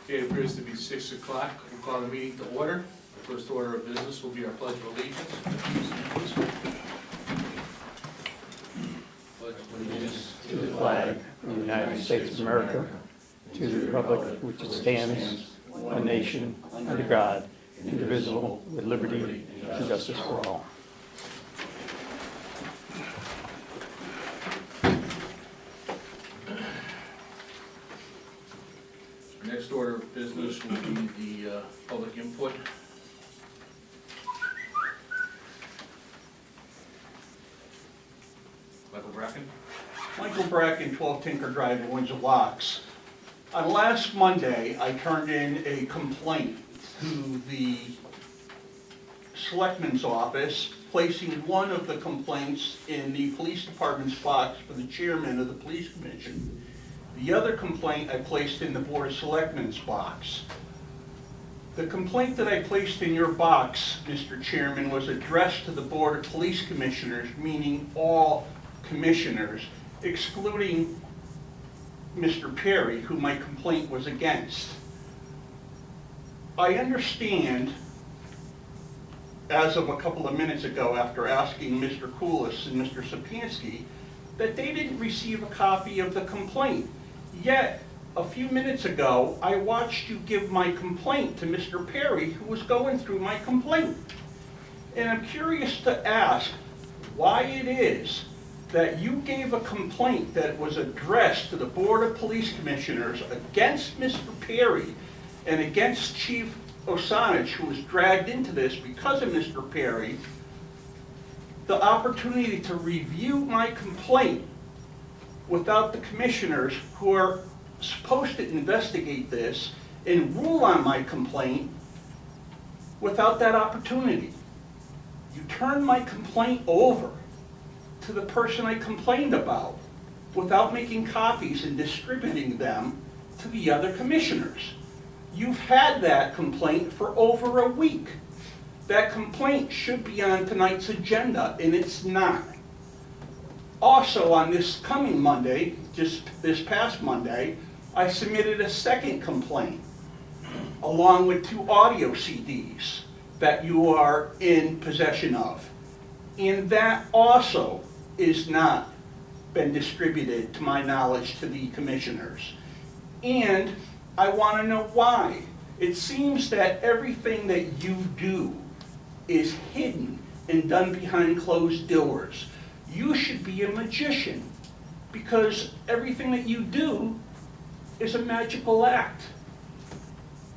Okay, it appears to be 6 o'clock. We'll call the meeting to order. The first order of business will be our Pledge of Allegiance. Pledge of Allegiance to the flag of the United States of America, to the republic which it stands, one nation, under God, indivisible, with liberty and justice for all. The next order of business will be the public input. Michael Bracken. Michael Bracken, 12 Tinker Drive, Windsor Locks. On last Monday, I turned in a complaint to the Selectman's office, placing one of the complaints in the police department's box for the chairman of the police commission. The other complaint I placed in the Board of Selectmen's box. The complaint that I placed in your box, Mr. Chairman, was addressed to the Board of Police Commissioners, meaning all commissioners, excluding Mr. Perry, who my complaint was against. I understand, as of a couple of minutes ago, after asking Mr. Koulis and Mr. Sapansky, that they didn't receive a copy of the complaint. Yet, a few minutes ago, I watched you give my complaint to Mr. Perry, who was going through my complaint. And I'm curious to ask why it is that you gave a complaint that was addressed to the Board of Police Commissioners against Mr. Perry and against Cheif Osanitsch, who was dragged into this because of Mr. Perry, the opportunity to review my complaint without the commissioners who are supposed to investigate this and rule on my complaint without that opportunity. You turned my complaint over to the person I complained about without making copies and distributing them to the other commissioners. You've had that complaint for over a week. That complaint should be on tonight's agenda, and it's not. Also, on this coming Monday, just this past Monday, I submitted a second complaint along with 2 audio CDs that you are in possession of. And that also is not been distributed, to my knowledge, to the commissioners. And I want to know why. It seems that everything that you do is hidden and done behind closed doors. You should be a magician, because everything that you do is a magical act.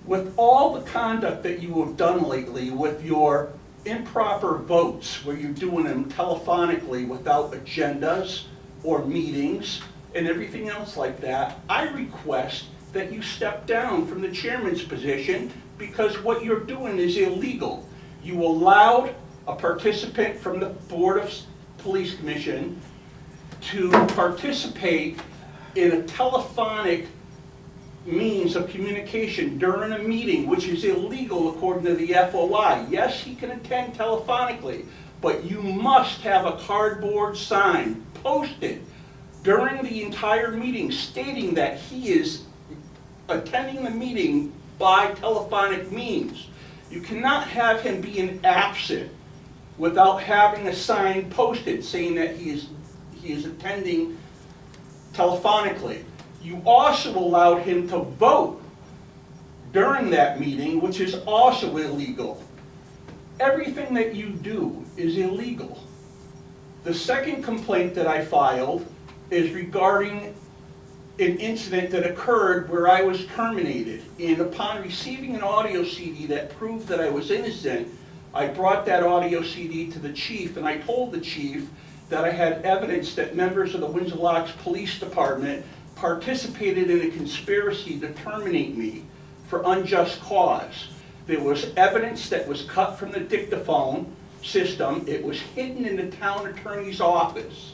With all the conduct that you have done lately with your improper votes, where you're doing them telephonically without agendas or meetings and everything else like that, I request that you step down from the chairman's position, because what you're doing is illegal. You allowed a participant from the Board of Police Commission to participate in a telephonic means of communication during a meeting, which is illegal according to the FOI. Yes, he can attend telephonically, but you must have a cardboard sign posted during the entire meeting stating that he is attending the meeting by telephonic means. You cannot have him being absent without having a sign posted saying that he is attending telephonically. You also allowed him to vote during that meeting, which is also illegal. Everything that you do is illegal. The second complaint that I filed is regarding an incident that occurred where I was terminated. And upon receiving an audio CD that proved that I was innocent, I brought that audio CD to the chief, and I told the chief that I had evidence that members of the Windsor Locks Police Department participated in a conspiracy to terminate me for unjust cause. There was evidence that was cut from the dictaphone system. It was hidden in the town attorney's office,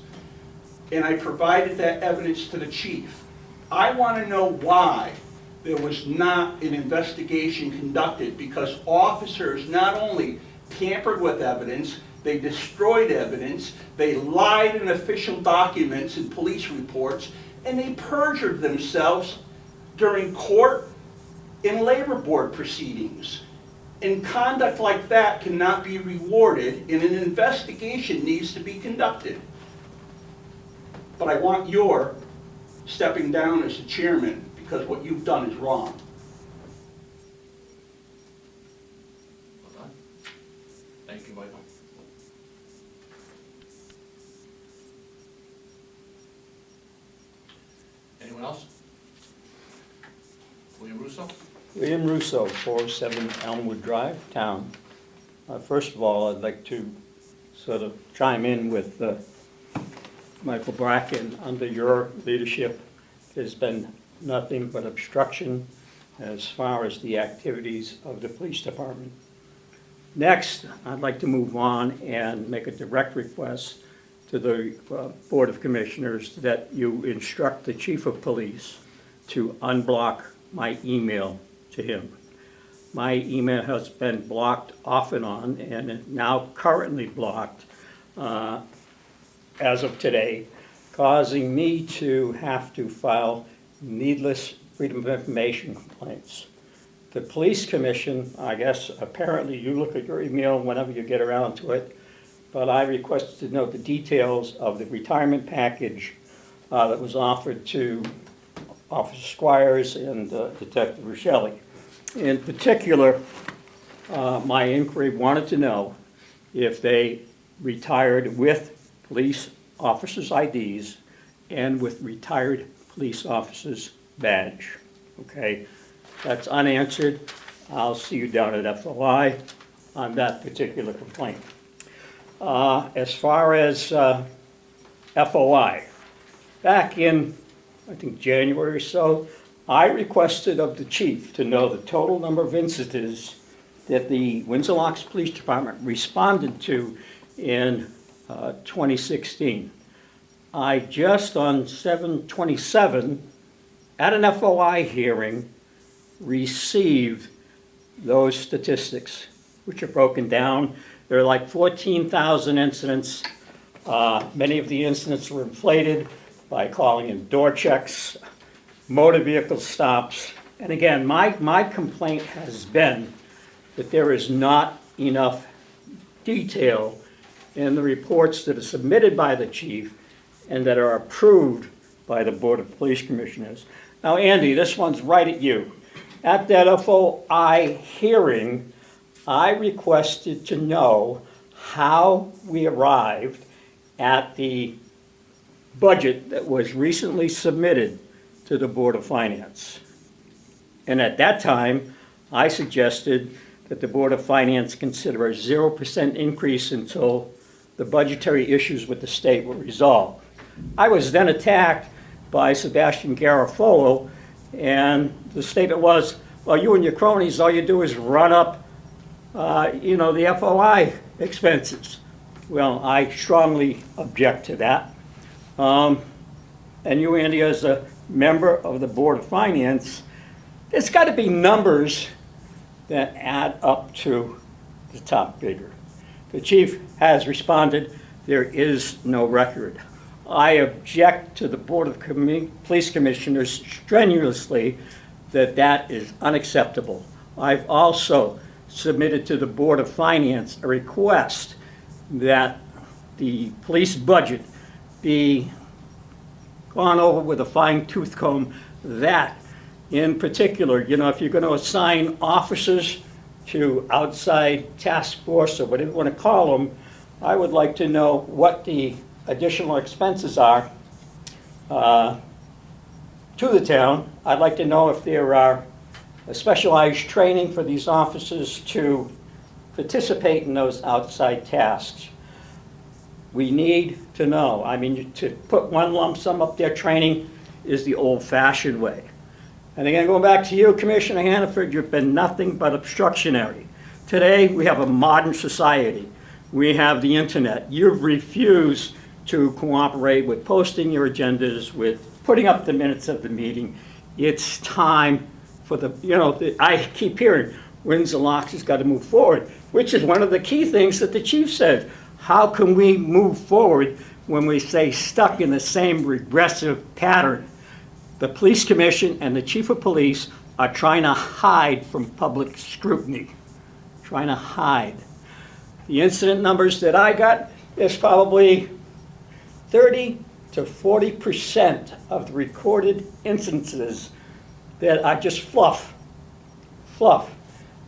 and I provided that evidence to the chief. I want to know why there was not an investigation conducted, because officers not only tampered with evidence, they destroyed evidence, they lied in official documents and police reports, and they perjured themselves during court in labor board proceedings. And conduct like that cannot be rewarded, and an investigation needs to be conducted. But I want your stepping down as the chairman, because what you've done is wrong. Well done. Thank you, Michael. Anyone else? William Russo? William Russo, 407 Elmwood Drive, Town. First of all, I'd like to sort of chime in with Michael Bracken. Under your leadership, there's been nothing but obstruction as far as the activities of the police department. Next, I'd like to move on and make a direct request to the Board of Commissioners that you instruct the Chief of Police to unblock my email to him. My email has been blocked off and on, and is now currently blocked as of today, causing me to have to file needless Freedom of Information complaints. The Police Commission, I guess, apparently you look at your email whenever you get around to it, but I requested to know the details of the retirement package that was offered to Officer Squires and Detective Rochelle. In particular, my inquiry wanted to know if they retired with police officers' IDs and with retired police officers' badge. Okay, that's unanswered. I'll see you down at FOI on that particular complaint. As far as FOI, back in, I think, January or so, I requested of the chief to know the total number of incidents that the Windsor Locks Police Department responded to in 2016. I just on 7/27 at an FOI hearing received those statistics, which are broken down. There are like 14,000 incidents. Many of the incidents were inflated by calling in door checks, motor vehicle stops. And again, my complaint has been that there is not enough detail in the reports that are submitted by the chief and that are approved by the Board of Police Commissioners. Now, Andy, this one's right at you. At that FOI hearing, I requested to know how we arrived at the budget that was recently submitted to the Board of Finance. And at that time, I suggested that the Board of Finance consider a 0% increase until the budgetary issues with the state were resolved. I was then attacked by Sebastian Garofolo, and the statement was, well, you and your cronies, all you do is run up the FOI expenses. Well, I strongly object to that. And you, Andy, as a member of the Board of Finance, there's got to be numbers that add up to the top figure. The chief has responded, there is no record. I object to the Board of Police Commissioners strenuously that that is unacceptable. I've also submitted to the Board of Finance a request that the police budget be gone over with a fine-tooth comb. That, in particular, if you're going to assign officers to outside task force or whatever you want to call them, I would like to know what the additional expenses are to the town. I'd like to know if there are a specialized training for these officers to participate in those outside tasks. We need to know. I mean, to put one lump sum up there training is the old-fashioned way. And again, going back to you, Commissioner Hannaford, you've been nothing but obstructionary. Today, we have a modern society. We have the internet. You've refused to cooperate with posting your agendas, with putting up the minutes of the meeting. It's time for I keep hearing Windsor Locks has got to move forward, which is one of the key things that the chief said. How can we move forward when we stay stuck in the same regressive pattern? The Police Commission and the Chief of Police are trying to hide from public scrutiny, trying to hide. The incident numbers that I got is probably 30 to 40% of the recorded instances that are just fluff.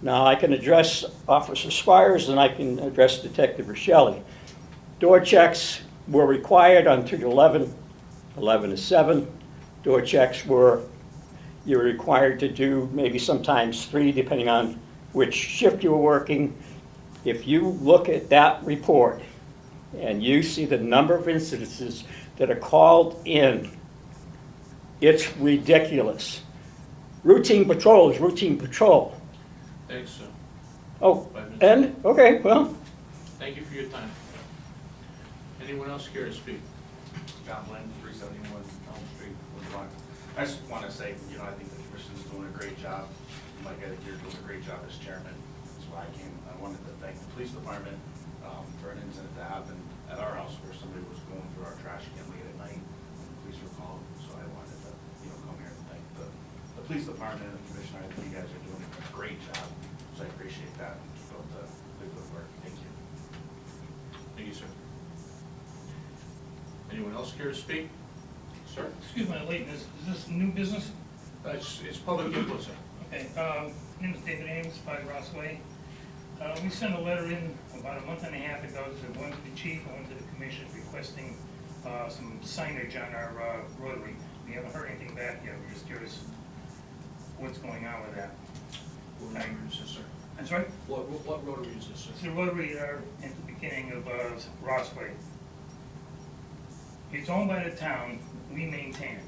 Now, I can address Officer Squires and I can address Detective Rochelle. Door checks were required until 11 to 7. Door checks you were required to do maybe sometimes 3, depending on which shift you were working. If you look at that report and you see the number of incidences that are called in, it's ridiculous. Routine patrol is routine patrol. Thanks, sir. Oh, and, okay, well, Thank you for your time. Anyone else care to speak? John Lynn, 371 Elm Street, Woodbine. I just want to say, I think the commission is doing a great job. Mike, I think you're doing a great job as chairman. That's why I came. I wanted to thank the police department for an incident that happened at our house where somebody was going through our trash can late at night. And the police were called, so I wanted to, come here and thank the police department and the commissioner. I think you guys are doing a great job, so I appreciate that. And keep up the good work. Thank you. Thank you, sir. Anyone else care to speak? Sir? Excuse my lateness, is this new business? It's public input, sir. Okay, name is David Ames, 5 Ross Way. We sent a letter in about a month and a half ago to one to the chief and one to the commission requesting some signage on our rotary. We haven't heard anything back yet, we're just curious what's going on with that. What rotary is this, sir? I'm sorry? What rotary is this, It's sir? the rotary at the beginning of Ross Way. It's owned by the town, we maintain it.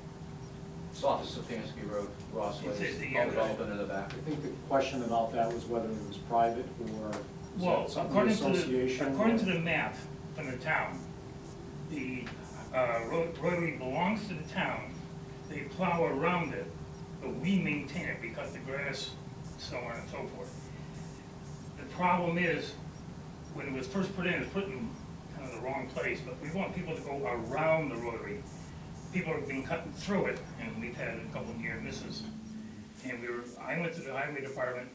It's off of Sapansky Road, Rossway, It says the all end. development in the back. I think the question about that was whether it was private or Well, was that something according association? to the map from the town, the rotary belongs to the town. They plow around it, but we maintain it because the grass, so on and so forth. The problem is, when it was first put in, it was put in kind of the wrong place, but we want people to go around the rotary. People have been cutting through it, and we've had a couple of near misses. And I went to the highway department,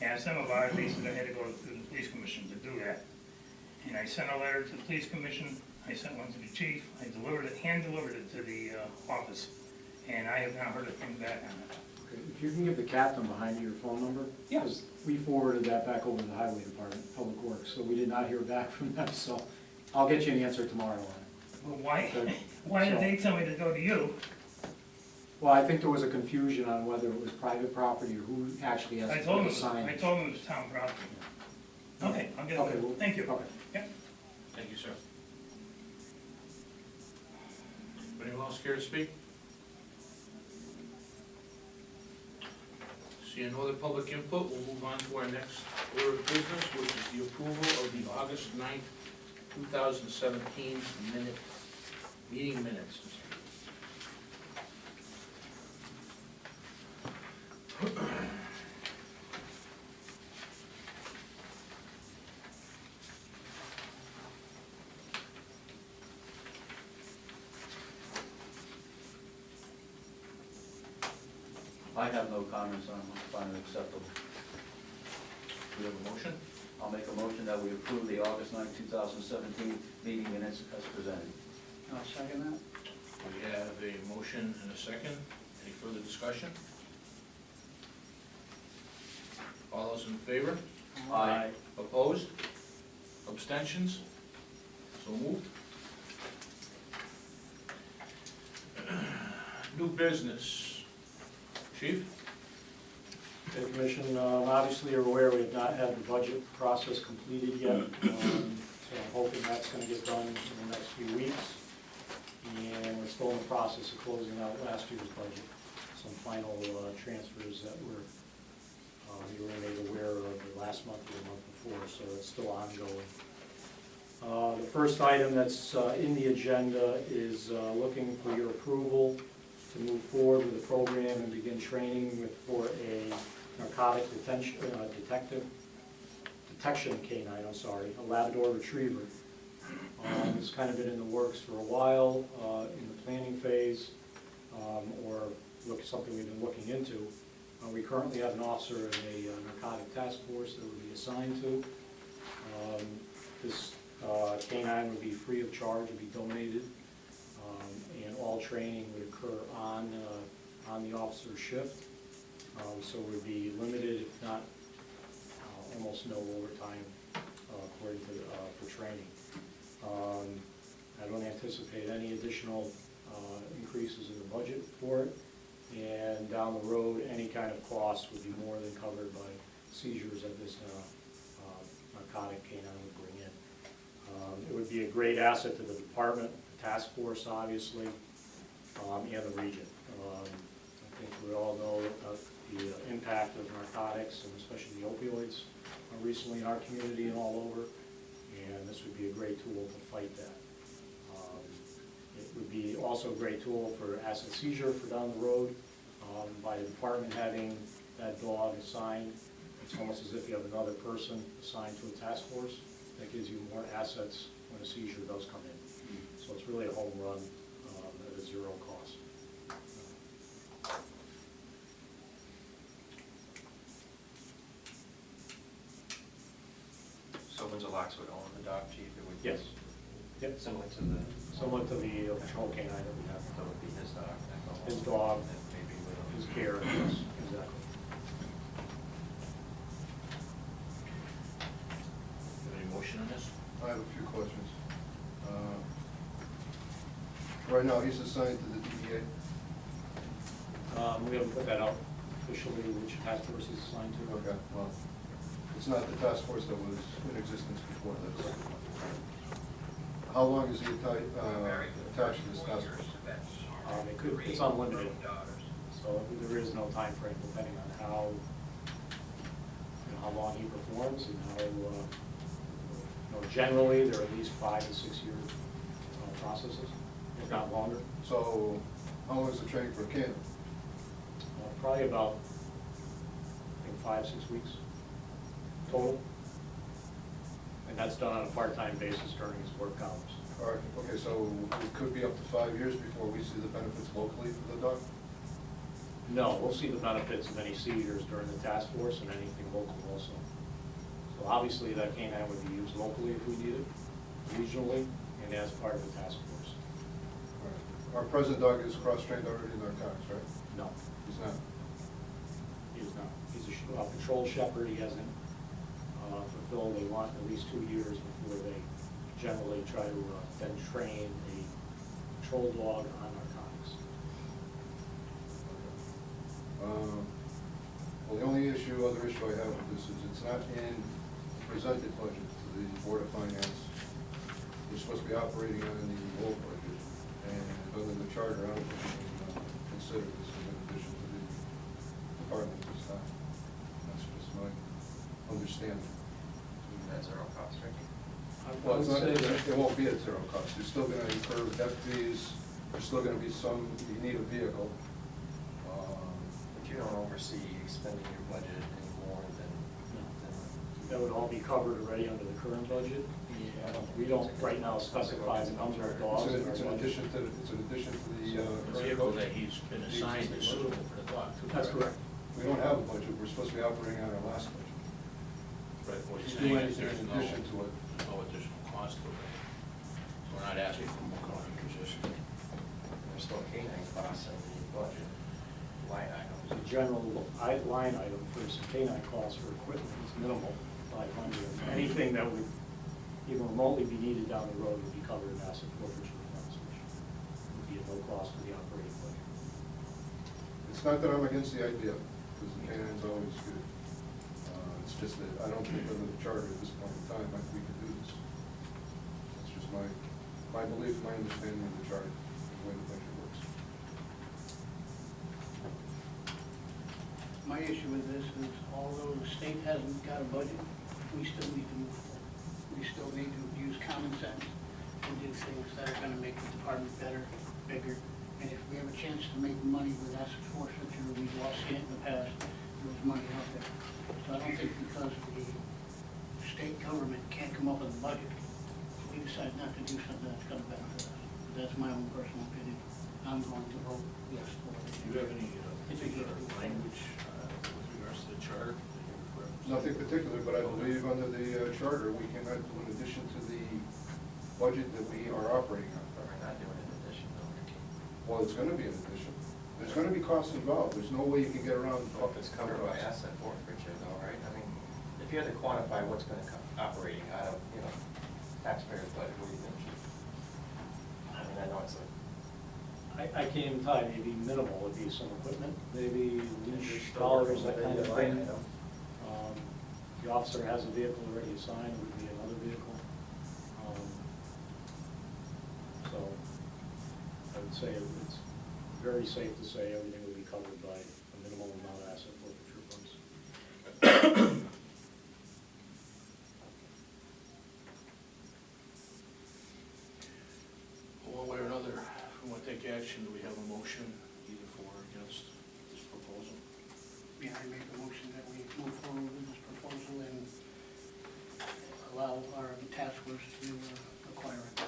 asked them about it, they said I had to go to the police commission to do that. And I sent a letter to the police commission, I sent one to the chief, I hand delivered it to the office, and I have not heard a thing back on it. Okay, if you can give the captain behind you your phone number? Yeah. Because we forwarded that back over to the highway department, Public Works, so we did not hear back from them, so I'll get you an answer tomorrow on it. Well, why, Okay. why did they tell me to go to you? Well, I think there was a confusion on whether it was private property or who actually has I to told put them, the sign. I told them it was town property. Okay, I'll get Okay, it, well, thank you. okay. Yep. Thank you, sir. Anyone else care to speak? Seeing no other public input, we'll move on to our next order of business, which is the approval of the August 9th, 2017 meeting minutes. I have no comments on it, I find it acceptable. Do we have a motion? I'll make a motion that we approve the August 9, 2017 meeting minutes as presented. I'll second that. We have a motion and a second. Any further discussion? All those in favor? Aye. Opposed? Abstentions? So moved. New business. Chief? The commission, obviously you're aware we have not had the budget process completed yet, so I'm hoping that's gonna get done in the next few weeks. And we're still in the process of closing out last year's budget. Some final transfers that you were made aware of the last month or the month before, so it's still ongoing. The first item that's in the agenda is looking for your approval to move forward with the program and begin training for a narcotic detection canine, a Labrador Retriever. It's kind of been in the works for a while, in the planning phase, or something we've been looking into. We currently have an officer in a narcotic task force that would be assigned to. This canine would be free of charge, would be donated, and all training would occur on the officer's shift. So it would be limited, if not almost no overtime according to, for training. I don't anticipate any additional increases in the budget for it. And down the road, any kind of cost would be more than covered by seizures that this narcotic canine would bring in. It would be a great asset to the department, the task force, obviously, and the region. I think we all know the impact of narcotics, and especially the opioids, recently in our community and all over, and this would be a great tool to fight that. It would be also a great tool for asset seizure for down the road. By the department having that dog assigned, it's almost as if you have another person assigned to a task force. That gives you more assets when a seizure does come in. So it's really a home run at a zero cost. So Windsor Locks would own the dog, chief? It would Yes. Yep. Similar to the, Similar to the patrol canine that we have. that would be his dog? that go His home, dog, and maybe with his care, yes, exactly. Have any motion on this? I have a few questions. Right now, he's assigned to the DEA. We haven't put that out officially, which task force he's assigned to. Okay, well, it's not the task force that was in existence before this. How long is he attached to this task force? It's unlimited, so there is no time frame depending on how, how long he performs and how, generally, there are at least 5 to 6 year processes, if not longer. So, how long is the training for a canine? Probably about, I think, 5, 6 weeks total. And that's done on a part-time basis during his work hours. All right, okay, so it could be up to 5 years before we see the benefits locally for the dog? No, we'll see the benefits of any seizures during the task force and anything local also. So obviously that canine would be used locally if we need it, regionally, and as part of the task force. All right. Our present dog is cross-trained already in narcotics, right? No, He's not? he is not. He's a patrol shepherd. He hasn't fulfilled, they want at least 2 years before they generally try to then train a patrol dog on narcotics. Well, the only other issue I have with this is it's not in the presented budget to the Board of Finance. We're supposed to be operating on the old budget, and under the charter, I don't think we can consider this in addition to the department this time. That's just my understanding. at zero cost, Ricky? Well, it's not, it won't be at zero cost. You're still gonna incur debt fees, there's still gonna be some, you need a vehicle. But you don't oversee expending your budget any more than. That would all be covered already under the current budget. We don't right now specify the number of dogs in our It's an budget. addition to, it's an addition to the, The current vehicle budget. that he's been assigned is suitable for the dog, too. That's correct. We don't have a budget, we're supposed to be operating on our last budget. Right, what If he's you do saying is anything there's in no, addition to it, there's no additional cost to it. We're not asking for more cost position. There's still canine costs in the budget line items. The general line item for some canine costs for equipment is minimal, 500. Anything that would even remotely be needed down the road would be covered in asset forfeiture funds, which would be at no cost to the operating budget. it's not that I'm against the idea, because the canine's always good. It's just that I don't think under the charter at this point in time, we can do this. That's just my belief, my understanding of the charter, the way the budget works. My issue with this is, although the state hasn't got a budget, we still need to move forward. We still need to use common sense and do things that are gonna make the department better, bigger. And if we have a chance to make money with asset forfeiture, we've lost it in the past, there was money out there. So I don't think because the state government can't come up with a budget, we decide not to do something that's gonna benefit us. That's my own personal opinion. I'm going to vote yes for it. Do you have any particular language Nothing particular, but I believe under the charter, we cannot do in addition to the budget that we are operating on. But we're not doing an addition, though, Ricky. Well, it's gonna be an addition. There's gonna be costs involved. There's no way you can get around. Well, if it's covered by asset forfeiture, though, right? I mean, if you had to quantify what's gonna come operating out of, you know, taxpayers' budget, what do you think? I mean, I know it's like, I can't even tell you, maybe minimal would be some equipment, maybe You're leash still dollars, working that kind of with it, thing. I know. The officer has a vehicle already assigned, it would be another vehicle. So I would say it's very safe to say everything would be covered by a minimal amount of asset forfeiture funds. One way or another, if we want to take action, do we have a motion either for or against this proposal? Yeah, I make a motion that we move forward with this proposal and allow our task force to acquire it. Do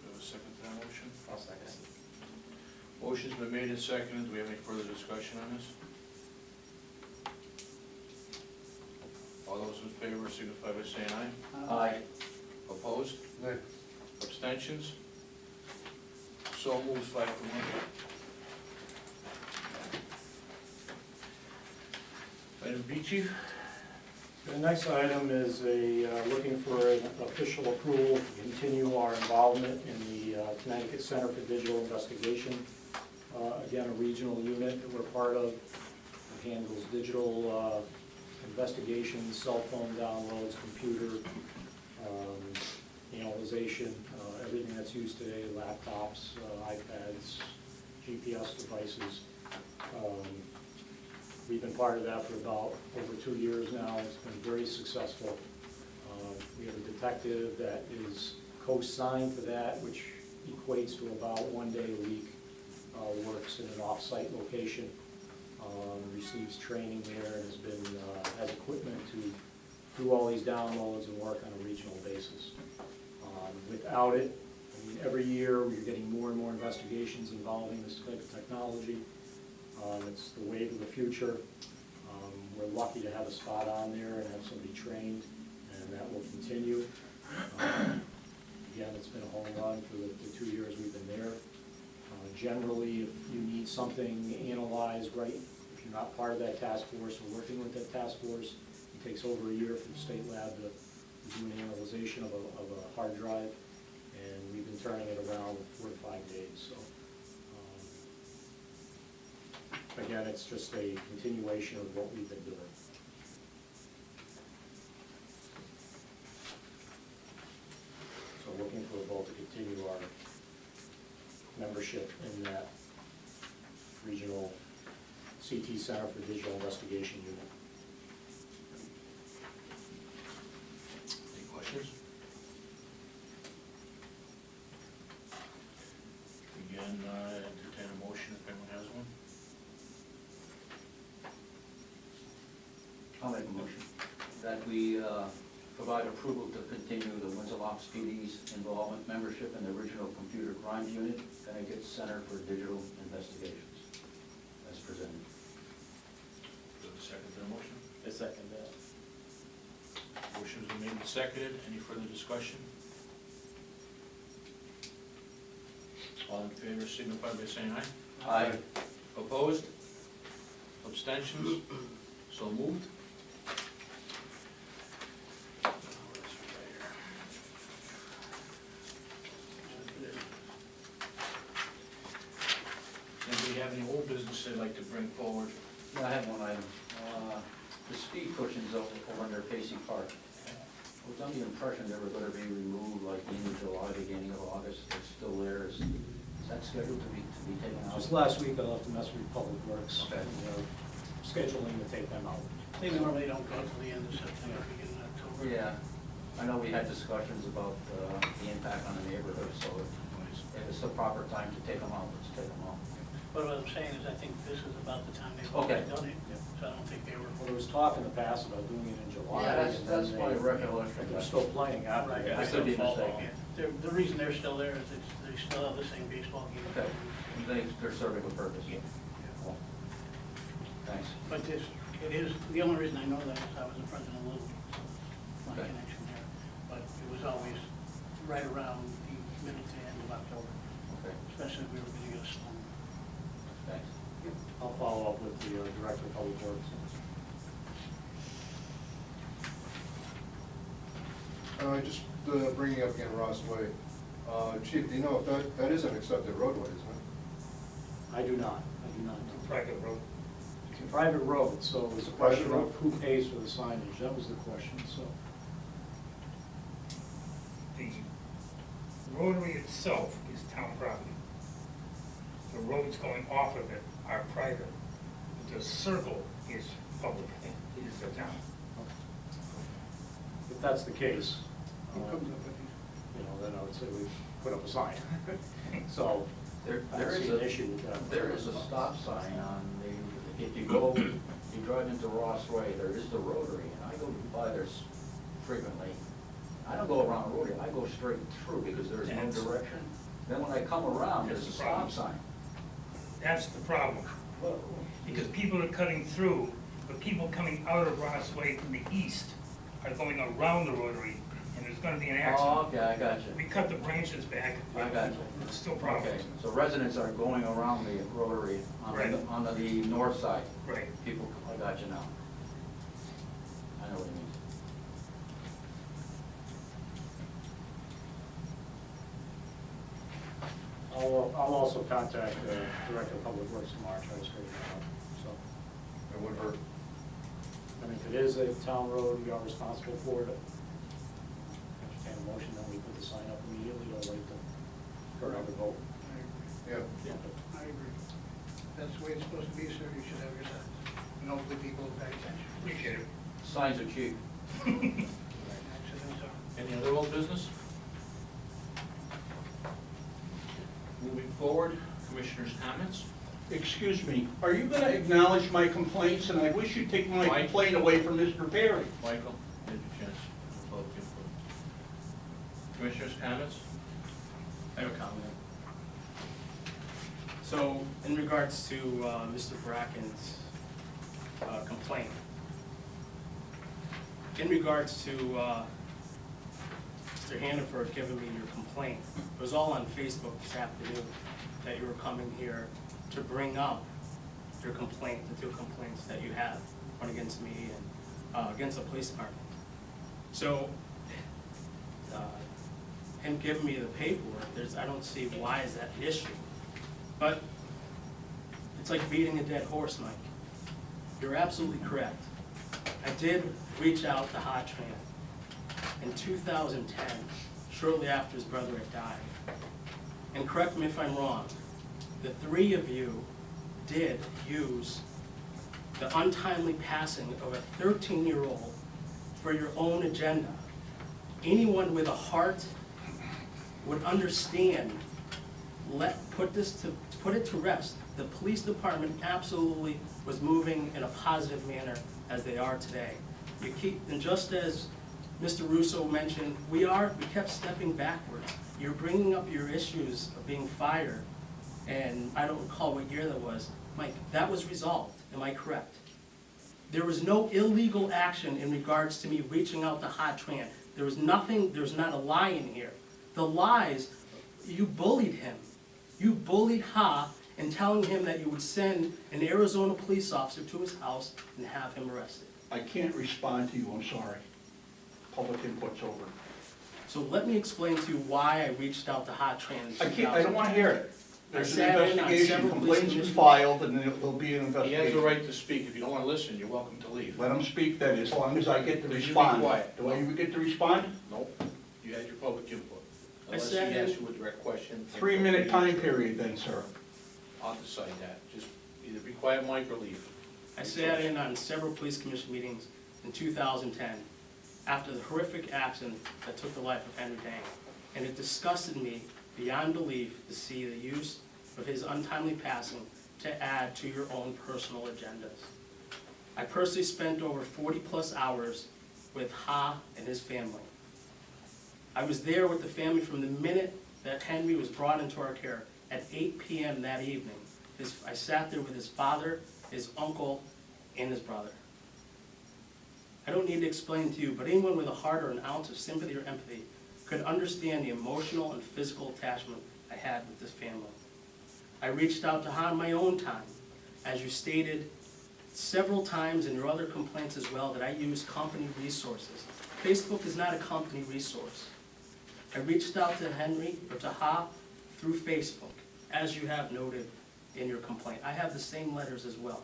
we have a second to that motion? I'll second it. Motion's been made and seconded. Do we have any further discussion on this? All those in favor signify by saying aye. Aye. Opposed? Nay. Abstentions? So moves 5-1. Item B, Chief? The next item is looking for an official approval to continue our involvement in the Connecticut Center for Digital Investigation. Again, a regional unit that we're part of, that handles digital investigations, cell phone downloads, computer analyzation, everything that's used today, laptops, iPads, GPS devices. We've been part of that for about over 2 years now. It's been very successful. We have a detective that is co-signed for that, which equates to about 1 day a week. Works in an off-site location, receives training there, and has equipment to do all these downloads and work on a regional basis. Without it, I mean, every year we're getting more and more investigations involving this type of technology. It's the wave of the future. We're lucky to have a spot on there and have somebody trained, and that will continue. Again, it's been a home run for the 2 years we've been there. Generally, if you need something analyzed right, if you're not part of that task force or working with that task force, it takes over a year for the state lab to do an analyzation of a hard drive, and we've been turning it around in 4 to 5 days. So, again, it's just a continuation of what we've been doing. So looking for a vote to continue our membership in that regional CT Center for Digital Investigation Unit. Any questions? Again, entertain a motion if anyone has one. I'll make a motion that we provide approval to continue the Windsor Locks PD's involvement membership in the original computer crimes unit, Connecticut Center for Digital Investigations, as presented. Do we have a second to the motion? I second that. Motion's been made and seconded. Any further discussion? All in favor signify by saying aye. Aye. Opposed? Abstentions? So moved. Anybody have any old business they'd like to bring forward? I have one item. The speed cushions over under Pacey Park. I was under the impression they were going to be removed like the end of July, beginning of August. They're still there. Is that scheduled to be taken out? Just last week, I left a message with Public Works. Okay. We're scheduling to take them out. They normally don't go to the end of September, beginning of October. Yeah, I know we had discussions about the impact on the neighborhood, so if it's the proper time to take them out, let's take them out. But what I'm saying is, I think this is about the time they've Okay. already done it, so I don't think they were. Well, there was talk in the past about doing it in July. Yeah, and that's then my they- recollection. They're still playing after. Right, that. I could be mistaken. Yeah. The reason they're still there is they still have the same baseball game. Okay, they're serving a purpose. Yeah. Cool. Thanks. But this, it is, the only reason I know that is I was the president of Little, so my Okay. connection there. But it was always right around the middle to end of October, Okay, especially if we were gonna get a storm. thanks. I'll follow up with the Director of Public Works. Just bringing up again Ross Way. Chief, do you know if that is an accepted roadway, isn't it? I do not. Private road. It's a private road, so it's a Private question road. of who pays for the signage. That was the question, so. The rotary itself is town property. The roads going off of it are private. The circle is public, is the town. If that's the case, Who comes up with these? you know, then I would say we put up a sign. So, There I don't is see a, an issue with that. there is a stop sign on the, if you drive into Ross Way, there is the rotary, and I go by there frequently. I don't go around the rotary, I go straight through because there's no That's- direction. Then when I come around, there's a That's the problem. stop sign. That's the problem. Because people are cutting through, but people coming out of Ross Way from the east are going around the rotary, and there's gonna be an Oh, accident. okay, I got you. We cut the branches back. I got you. It's still Okay, problems. so residents are going around the rotary Right. on the north side. Right. People, I got you now. I know what you mean. I'll also contact the Director of Public Works tomorrow, try to straighten it out, so. It wouldn't hurt. And if it is a town road, we are responsible for it. Entertain a motion, then we put the sign up immediately, or wait for another vote. Yeah. I agree. That's the way it's supposed to be, sir. You should have your signs. And hopefully people will pay attention. Appreciate it. Signs are cheap. Accidents are. Any other old business? Moving forward, commissioners' comments? Excuse me, are you gonna acknowledge my complaints? And I wish you'd take my complaint away from Mr. Perry. Michael, get your chance to vote input. Commissioners' comments? I have a comment. So, in regards to Mr. Bracken's complaint, in regards to Mr. Hannaford giving me your complaint, it was all on Facebook this afternoon that you were coming here to bring up your complaint, the two complaints that you have, one against me and against the police department. So, him giving me the paperwork, I don't see why is that an issue. But it's like beating a dead horse, Mike. You're absolutely correct. I did reach out to Hotran in 2010, shortly after his brother had died. And correct me if I'm wrong, the three of you did use the untimely passing of a 13-year-old for your own agenda. Anyone with a heart would understand, put it to rest. The police department absolutely was moving in a positive manner as they are today. And just as Mr. Russo mentioned, we kept stepping backwards. You're bringing up your issues of being fired, and I don't recall what year that was. Mike, that was resolved, am I correct? There was no illegal action in regards to me reaching out to Hotran. There was nothing, there's not a lie in here. The lies, you bullied him. You bullied Ha in telling him that you would send an Arizona police officer to his house and have him arrested. I can't respond to you, I'm sorry. Public input's over. So let me explain to you why I reached out to Hotran. I don't wanna hear it. There's an I sat in on investigation, several complaints police was commission- filed, and there'll be an He has the investigation. right to speak. If you don't want to listen, you're welcome to leave. Let him speak then, as long as I get to Then you be respond. quiet. Do I even get to respond? Nope, you had your public input. I Unless he said it- asks you a direct question. 3-minute time period then, sir. I'll decide that. Just either be quiet, Mike, or leave. I sat in on several police commission meetings in 2010 after the horrific accident that took the life of Henry Dang. And it disgusted me beyond belief to see the use of his untimely passing to add to your own personal agendas. I personally spent over 40-plus hours with Ha and his family. I was there with the family from the minute that Henry was brought into our care at 8 p.m. that evening. I sat there with his father, his uncle, and his brother. I don't need to explain to you, but anyone with a heart or an ounce of sympathy or empathy could understand the emotional and physical attachment I had with this family. I reached out to her on my own time, as you stated several times in your other complaints as well, that I use company resources. Facebook is not a company resource. I reached out to Henry, or to Ha, through Facebook, as you have noted in your complaint. I have the same letters as well.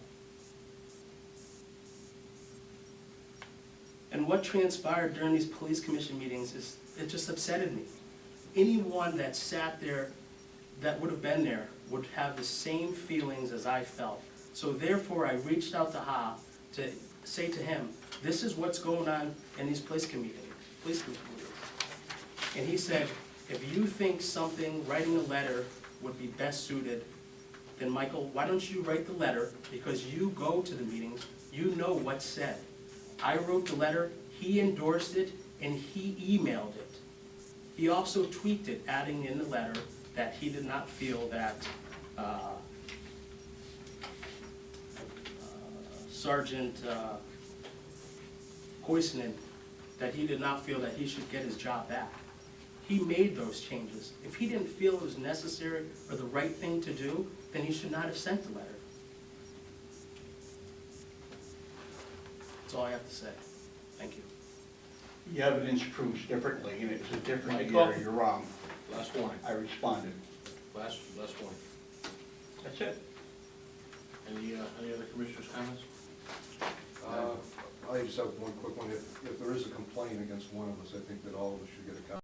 And what transpired during these police commission meetings is, it just upsetted me. Anyone that sat there, that would have been there, would have the same feelings as I felt. So therefore, I reached out to Ha to say to him, this is what's going on in these police commission meetings. And he said, if you think something, writing a letter would be best suited, then Michael, why don't you write the letter, because you go to the meetings, you know what's said. I wrote the letter, he endorsed it, and he emailed it. He also tweaked it, adding in the letter that he did not feel that Sergeant Koisonen, that he did not feel that he should get his job back. He made those changes. If he didn't feel it was necessary or the right thing to do, then he should not have sent the letter. That's all I have to say. Thank you. The evidence proves differently, and it's a different Michael? year, you're wrong. Last warning, I responded. last warning. That's it. Any other commissioners' comments? I just have one quick one. If there is a complaint against one of us, I think that all of us should get a copy.